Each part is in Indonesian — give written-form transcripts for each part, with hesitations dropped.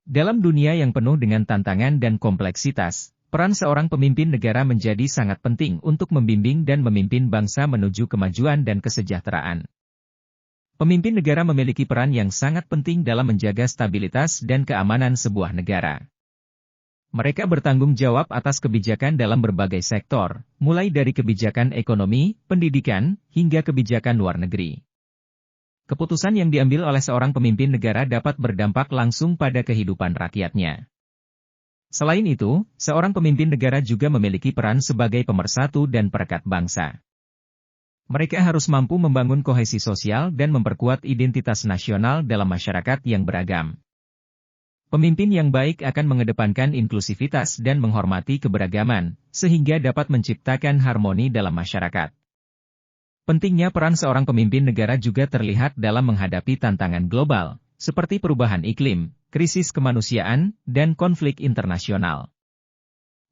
Dalam dunia yang penuh dengan tantangan dan kompleksitas, peran seorang pemimpin negara menjadi sangat penting untuk membimbing dan memimpin bangsa menuju kemajuan dan kesejahteraan. Pemimpin negara memiliki peran yang sangat penting dalam menjaga stabilitas dan keamanan sebuah negara. Mereka bertanggung jawab atas kebijakan dalam berbagai sektor, mulai dari kebijakan ekonomi, pendidikan, hingga kebijakan luar negeri. Keputusan yang diambil oleh seorang pemimpin negara dapat berdampak langsung pada kehidupan rakyatnya. Selain itu, seorang pemimpin negara juga memiliki peran sebagai pemersatu dan perekat bangsa. Mereka harus mampu membangun kohesi sosial dan memperkuat identitas nasional dalam masyarakat yang beragam. Pemimpin yang baik akan mengedepankan inklusivitas dan menghormati keberagaman, sehingga dapat menciptakan harmoni dalam masyarakat. Pentingnya peran seorang pemimpin negara juga terlihat dalam menghadapi tantangan global, seperti perubahan iklim, krisis kemanusiaan, dan konflik internasional.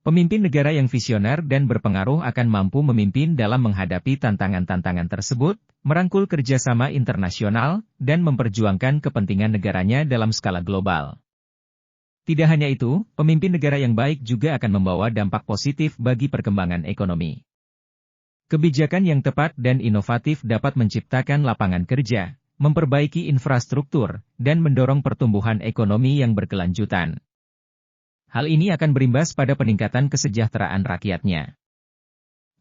Pemimpin negara yang visioner dan berpengaruh akan mampu memimpin dalam menghadapi tantangan-tantangan tersebut, merangkul kerjasama internasional, dan memperjuangkan kepentingan negaranya dalam skala global. Tidak hanya itu, pemimpin negara yang baik juga akan membawa dampak positif bagi perkembangan ekonomi. Kebijakan yang tepat dan inovatif dapat menciptakan lapangan kerja, memperbaiki infrastruktur, dan mendorong pertumbuhan ekonomi yang berkelanjutan. Hal ini akan berimbas pada peningkatan kesejahteraan rakyatnya.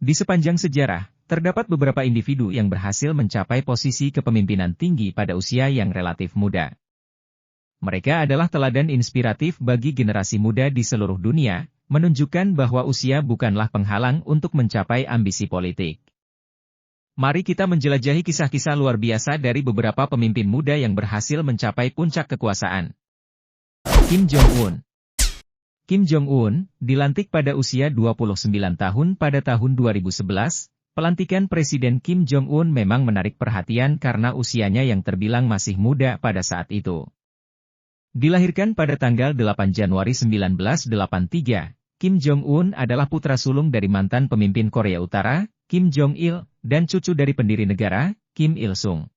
Di sepanjang sejarah, terdapat beberapa individu yang berhasil mencapai posisi kepemimpinan tinggi pada usia yang relatif muda. Mereka adalah teladan inspiratif bagi generasi muda di seluruh dunia, menunjukkan bahwa usia bukanlah penghalang untuk mencapai ambisi politik. Mari kita menjelajahi kisah-kisah luar biasa dari beberapa pemimpin muda yang berhasil mencapai puncak kekuasaan. Kim Jong-un. Kim Jong-un, dilantik pada usia 29 tahun pada tahun 2011, pelantikan Presiden Kim Jong-un memang menarik perhatian karena usianya yang terbilang masih muda pada saat itu. Dilahirkan pada tanggal 8 Januari 1983, Kim Jong-un adalah putra sulung dari mantan pemimpin Korea Utara, Kim Jong-il, dan cucu dari pendiri negara, Kim Il-sung.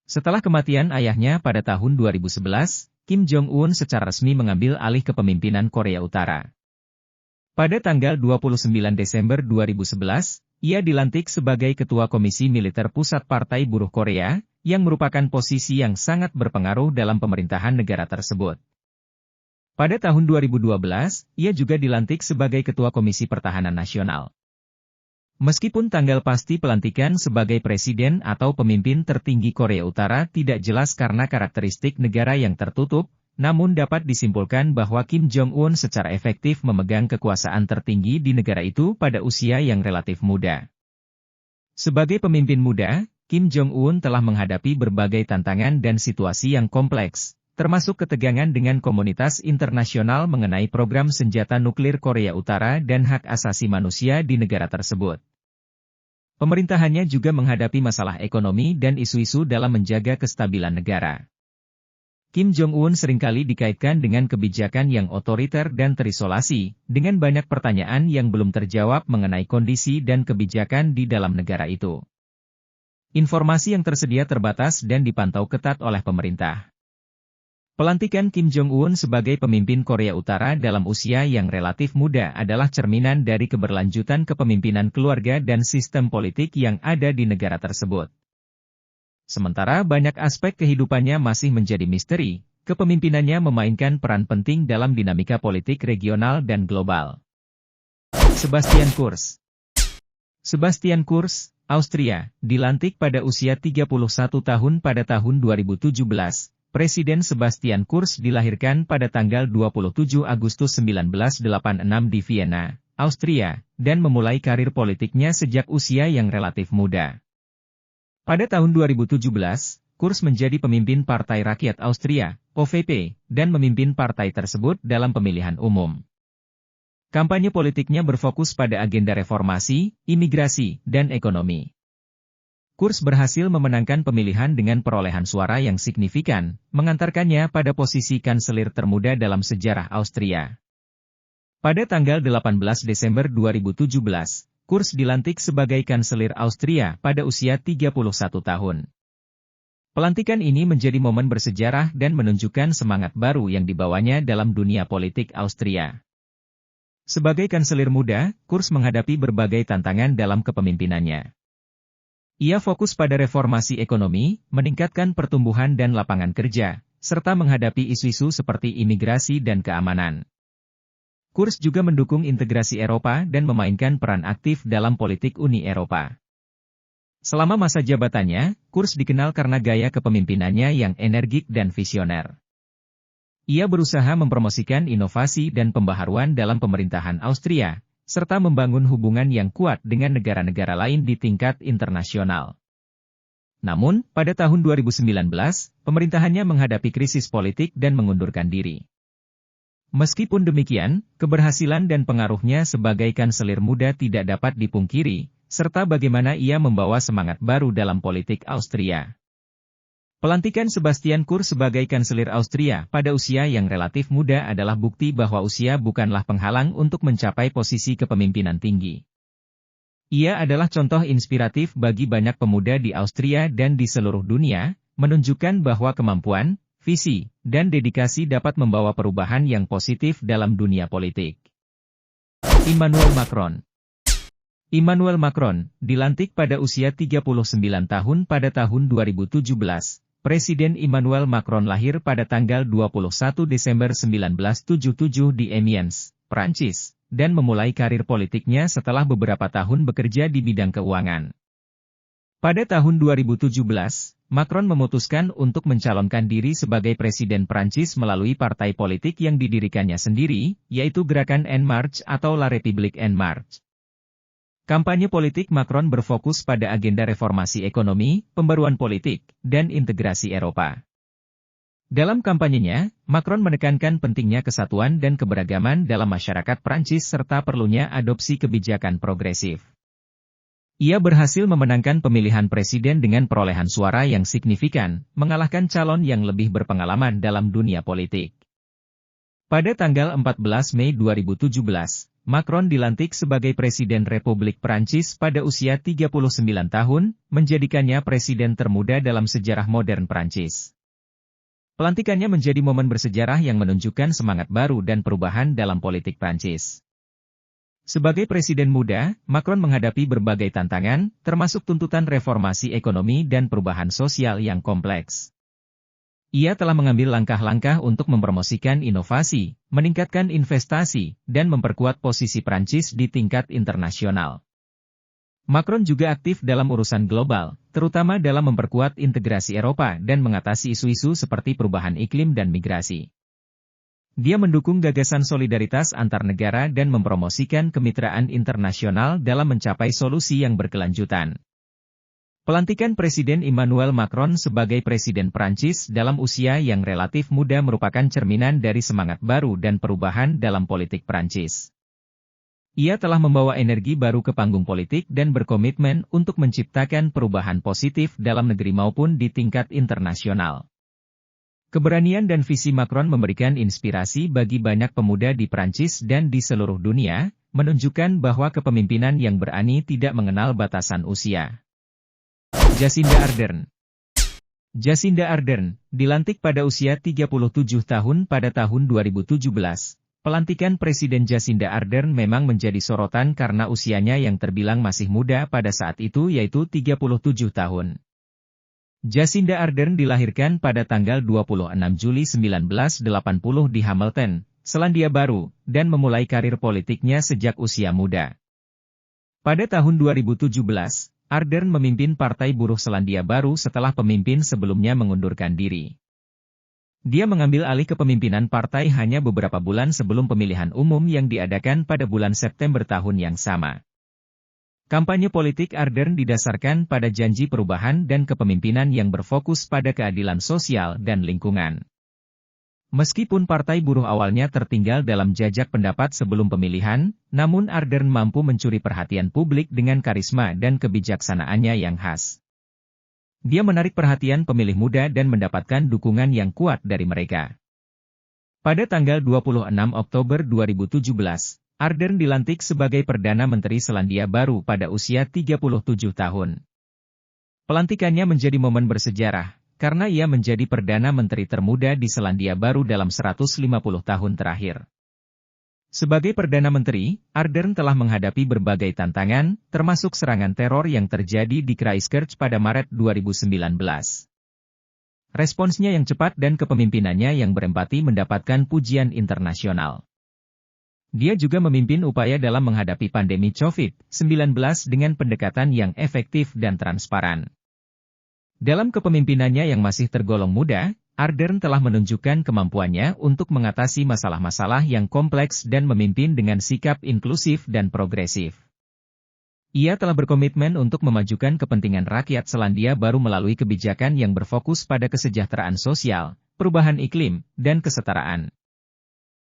Setelah kematian ayahnya pada tahun 2011, Kim Jong-un secara resmi mengambil alih kepemimpinan Korea Utara. Pada tanggal 29 Desember 2011, ia dilantik sebagai Ketua Komisi Militer Pusat Partai Buruh Korea, yang merupakan posisi yang sangat berpengaruh dalam pemerintahan negara tersebut. Pada tahun 2012, ia juga dilantik sebagai Ketua Komisi Pertahanan Nasional. Meskipun tanggal pasti pelantikan sebagai presiden atau pemimpin tertinggi Korea Utara tidak jelas karena karakteristik negara yang tertutup, namun dapat disimpulkan bahwa Kim Jong-un secara efektif memegang kekuasaan tertinggi di negara itu pada usia yang relatif muda. Sebagai pemimpin muda, Kim Jong-un telah menghadapi berbagai tantangan dan situasi yang kompleks, termasuk ketegangan dengan komunitas internasional mengenai program senjata nuklir Korea Utara dan hak asasi manusia di negara tersebut. Pemerintahannya juga menghadapi masalah ekonomi dan isu-isu dalam menjaga kestabilan negara. Kim Jong-un seringkali dikaitkan dengan kebijakan yang otoriter dan terisolasi, dengan banyak pertanyaan yang belum terjawab mengenai kondisi dan kebijakan di dalam negara itu. Informasi yang tersedia terbatas dan dipantau ketat oleh pemerintah. Pelantikan Kim Jong-un sebagai pemimpin Korea Utara dalam usia yang relatif muda adalah cerminan dari keberlanjutan kepemimpinan keluarga dan sistem politik yang ada di negara tersebut. Sementara banyak aspek kehidupannya masih menjadi misteri, kepemimpinannya memainkan peran penting dalam dinamika politik regional dan global. Sebastian Kurz. Sebastian Kurz, Austria, dilantik pada usia 31 tahun pada tahun 2017. Presiden Sebastian Kurz dilahirkan pada tanggal 27 Agustus 1986 di Vienna, Austria, dan memulai karir politiknya sejak usia yang relatif muda. Pada tahun 2017, Kurz menjadi pemimpin Partai Rakyat Austria, OVP, dan memimpin partai tersebut dalam pemilihan umum. Kampanye politiknya berfokus pada agenda reformasi, imigrasi, dan ekonomi. Kurz berhasil memenangkan pemilihan dengan perolehan suara yang signifikan, mengantarkannya pada posisi kanselir termuda dalam sejarah Austria. Pada tanggal 18 Desember 2017, Kurz dilantik sebagai kanselir Austria pada usia 31 tahun. Pelantikan ini menjadi momen bersejarah dan menunjukkan semangat baru yang dibawanya dalam dunia politik Austria. Sebagai kanselir muda, Kurz menghadapi berbagai tantangan dalam kepemimpinannya. Ia fokus pada reformasi ekonomi, meningkatkan pertumbuhan dan lapangan kerja, serta menghadapi isu-isu seperti imigrasi dan keamanan. Kurz juga mendukung integrasi Eropa dan memainkan peran aktif dalam politik Uni Eropa. Selama masa jabatannya, Kurz dikenal karena gaya kepemimpinannya yang energik dan visioner. Ia berusaha mempromosikan inovasi dan pembaharuan dalam pemerintahan Austria, serta membangun hubungan yang kuat dengan negara-negara lain di tingkat internasional. Namun, pada tahun 2019, pemerintahannya menghadapi krisis politik dan mengundurkan diri. Meskipun demikian, keberhasilan dan pengaruhnya sebagai kanselir muda tidak dapat dipungkiri, serta bagaimana ia membawa semangat baru dalam politik Austria. Pelantikan Sebastian Kurz sebagai kanselir Austria pada usia yang relatif muda adalah bukti bahwa usia bukanlah penghalang untuk mencapai posisi kepemimpinan tinggi. Ia adalah contoh inspiratif bagi banyak pemuda di Austria dan di seluruh dunia, menunjukkan bahwa kemampuan, visi, dan dedikasi dapat membawa perubahan yang positif dalam dunia politik. Emmanuel Macron. Emmanuel Macron, dilantik pada usia 39 tahun pada tahun 2017. Presiden Emmanuel Macron lahir pada tanggal 21 Desember 1977 di Amiens, Prancis, dan memulai karir politiknya setelah beberapa tahun bekerja di bidang keuangan. Pada tahun 2017, Macron memutuskan untuk mencalonkan diri sebagai Presiden Prancis melalui partai politik yang didirikannya sendiri, yaitu Gerakan En Marche atau La République En Marche. Kampanye politik Macron berfokus pada agenda reformasi ekonomi, pembaruan politik, dan integrasi Eropa. Dalam kampanyenya, Macron menekankan pentingnya kesatuan dan keberagaman dalam masyarakat Prancis serta perlunya adopsi kebijakan progresif. Ia berhasil memenangkan pemilihan presiden dengan perolehan suara yang signifikan, mengalahkan calon yang lebih berpengalaman dalam dunia politik. Pada tanggal 14 Mei 2017, Macron dilantik sebagai Presiden Republik Prancis pada usia 39 tahun, menjadikannya presiden termuda dalam sejarah modern Prancis. Pelantikannya menjadi momen bersejarah yang menunjukkan semangat baru dan perubahan dalam politik Prancis. Sebagai presiden muda, Macron menghadapi berbagai tantangan, termasuk tuntutan reformasi ekonomi dan perubahan sosial yang kompleks. Ia telah mengambil langkah-langkah untuk mempromosikan inovasi, meningkatkan investasi, dan memperkuat posisi Prancis di tingkat internasional. Macron juga aktif dalam urusan global, terutama dalam memperkuat integrasi Eropa dan mengatasi isu-isu seperti perubahan iklim dan migrasi. Dia mendukung gagasan solidaritas antar negara dan mempromosikan kemitraan internasional dalam mencapai solusi yang berkelanjutan. Pelantikan Presiden Emmanuel Macron sebagai Presiden Prancis dalam usia yang relatif muda merupakan cerminan dari semangat baru dan perubahan dalam politik Prancis. Ia telah membawa energi baru ke panggung politik dan berkomitmen untuk menciptakan perubahan positif dalam negeri maupun di tingkat internasional. Keberanian dan visi Macron memberikan inspirasi bagi banyak pemuda di Prancis dan di seluruh dunia, menunjukkan bahwa kepemimpinan yang berani tidak mengenal batasan usia. Jacinda Ardern. Jacinda Ardern, dilantik pada usia 37 tahun pada tahun 2017. Pelantikan Presiden Jacinda Ardern memang menjadi sorotan karena usianya yang terbilang masih muda pada saat itu yaitu 37 tahun. Jacinda Ardern dilahirkan pada tanggal 26 Juli 1980 di Hamilton, Selandia Baru, dan memulai karir politiknya sejak usia muda. Pada tahun 2017, Ardern memimpin Partai Buruh Selandia Baru setelah pemimpin sebelumnya mengundurkan diri. Dia mengambil alih kepemimpinan partai hanya beberapa bulan sebelum pemilihan umum yang diadakan pada bulan September tahun yang sama. Kampanye politik Ardern didasarkan pada janji perubahan dan kepemimpinan yang berfokus pada keadilan sosial dan lingkungan. Meskipun Partai Buruh awalnya tertinggal dalam jajak pendapat sebelum pemilihan, namun Ardern mampu mencuri perhatian publik dengan karisma dan kebijaksanaannya yang khas. Dia menarik perhatian pemilih muda dan mendapatkan dukungan yang kuat dari mereka. Pada tanggal 26 Oktober 2017, Ardern dilantik sebagai Perdana Menteri Selandia Baru pada usia 37 tahun. Pelantikannya menjadi momen bersejarah, karena ia menjadi Perdana Menteri termuda di Selandia Baru dalam 150 tahun terakhir. Sebagai Perdana Menteri, Ardern telah menghadapi berbagai tantangan, termasuk serangan teror yang terjadi di Christchurch pada Maret 2019. Responsnya yang cepat dan kepemimpinannya yang berempati mendapatkan pujian internasional. Dia juga memimpin upaya dalam menghadapi pandemi COVID-19 dengan pendekatan yang efektif dan transparan. Dalam kepemimpinannya yang masih tergolong muda, Ardern telah menunjukkan kemampuannya untuk mengatasi masalah-masalah yang kompleks dan memimpin dengan sikap inklusif dan progresif. Ia telah berkomitmen untuk memajukan kepentingan rakyat Selandia Baru melalui kebijakan yang berfokus pada kesejahteraan sosial, perubahan iklim, dan kesetaraan.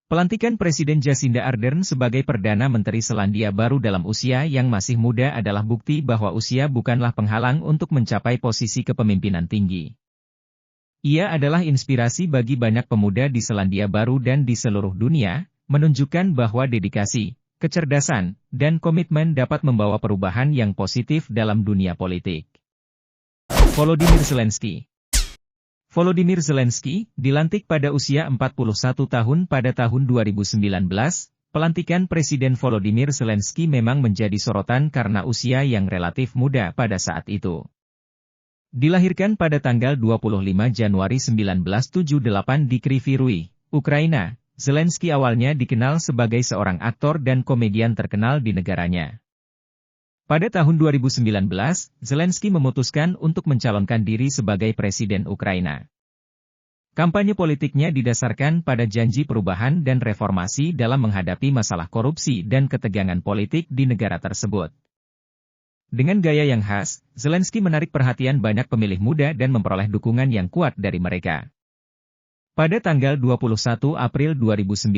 Pelantikan Presiden Jacinda Ardern sebagai Perdana Menteri Selandia Baru dalam usia yang masih muda adalah bukti bahwa usia bukanlah penghalang untuk mencapai posisi kepemimpinan tinggi. Ia adalah inspirasi bagi banyak pemuda di Selandia Baru dan di seluruh dunia, menunjukkan bahwa dedikasi, kecerdasan, dan komitmen dapat membawa perubahan yang positif dalam dunia politik. Volodymyr Zelensky. Volodymyr Zelensky dilantik pada usia 41 tahun pada tahun 2019. Pelantikan Presiden Volodymyr Zelensky memang menjadi sorotan karena usia yang relatif muda pada saat itu. Dilahirkan pada tanggal 25 Januari 1978 di Kryvyi Rih, Ukraina, Zelensky awalnya dikenal sebagai seorang aktor dan komedian terkenal di negaranya. Pada tahun 2019, Zelensky memutuskan untuk mencalonkan diri sebagai Presiden Ukraina. Kampanye politiknya didasarkan pada janji perubahan dan reformasi dalam menghadapi masalah korupsi dan ketegangan politik di negara tersebut. Dengan gaya yang khas, Zelensky menarik perhatian banyak pemilih muda dan memperoleh dukungan yang kuat dari mereka. Pada tanggal 21 April 2019,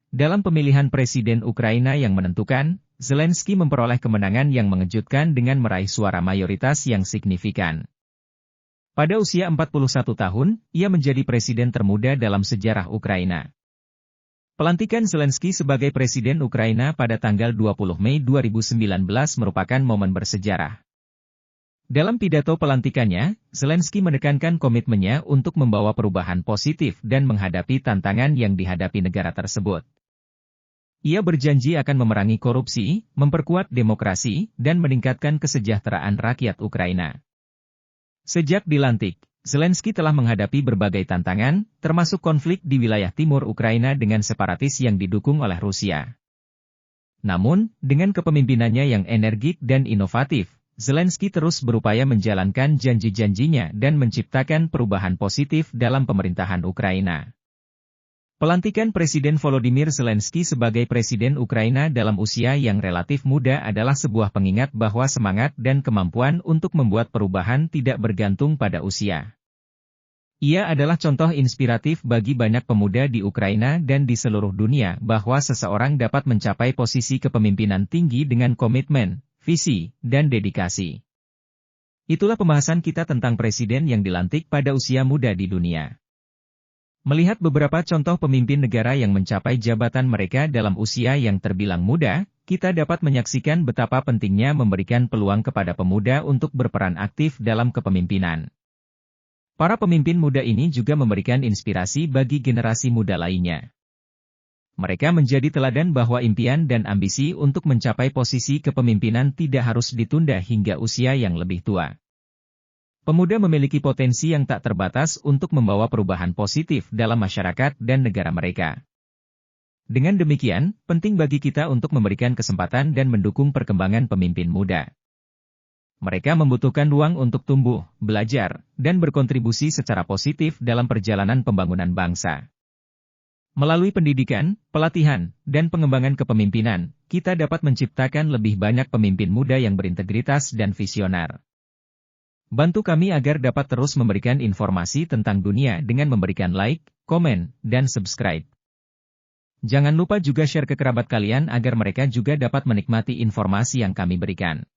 dalam pemilihan Presiden Ukraina yang menentukan, Zelensky memperoleh kemenangan yang mengejutkan dengan meraih suara mayoritas yang signifikan. Pada usia 41 tahun, ia menjadi presiden termuda dalam sejarah Ukraina. Pelantikan Zelensky sebagai Presiden Ukraina pada tanggal 20 Mei 2019 merupakan momen bersejarah. Dalam pidato pelantikannya, Zelensky menekankan komitmennya untuk membawa perubahan positif dan menghadapi tantangan yang dihadapi negara tersebut. Ia berjanji akan memerangi korupsi, memperkuat demokrasi, dan meningkatkan kesejahteraan rakyat Ukraina. Sejak dilantik, Zelensky telah menghadapi berbagai tantangan, termasuk konflik di wilayah timur Ukraina dengan separatis yang didukung oleh Rusia. Namun, dengan kepemimpinannya yang energik dan inovatif, Zelensky terus berupaya menjalankan janji-janjinya dan menciptakan perubahan positif dalam pemerintahan Ukraina. Pelantikan Presiden Volodymyr Zelensky sebagai Presiden Ukraina dalam usia yang relatif muda adalah sebuah pengingat bahwa semangat dan kemampuan untuk membuat perubahan tidak bergantung pada usia. Ia adalah contoh inspiratif bagi banyak pemuda di Ukraina dan di seluruh dunia bahwa seseorang dapat mencapai posisi kepemimpinan tinggi dengan komitmen, visi, dan dedikasi. Itulah pembahasan kita tentang presiden yang dilantik pada usia muda di dunia. Melihat beberapa contoh pemimpin negara yang mencapai jabatan mereka dalam usia yang terbilang muda, kita dapat menyaksikan betapa pentingnya memberikan peluang kepada pemuda untuk berperan aktif dalam kepemimpinan. Para pemimpin muda ini juga memberikan inspirasi bagi generasi muda lainnya. Mereka menjadi teladan bahwa impian dan ambisi untuk mencapai posisi kepemimpinan tidak harus ditunda hingga usia yang lebih tua. Pemuda memiliki potensi yang tak terbatas untuk membawa perubahan positif dalam masyarakat dan negara mereka. Dengan demikian, penting bagi kita untuk memberikan kesempatan dan mendukung perkembangan pemimpin muda. Mereka membutuhkan ruang untuk tumbuh, belajar, dan berkontribusi secara positif dalam perjalanan pembangunan bangsa. Melalui pendidikan, pelatihan, dan pengembangan kepemimpinan, kita dapat menciptakan lebih banyak pemimpin muda yang berintegritas dan visioner. Bantu kami agar dapat terus memberikan informasi tentang dunia dengan memberikan like, komen, dan subscribe. Jangan lupa juga share ke kerabat kalian agar mereka juga dapat menikmati informasi yang kami berikan.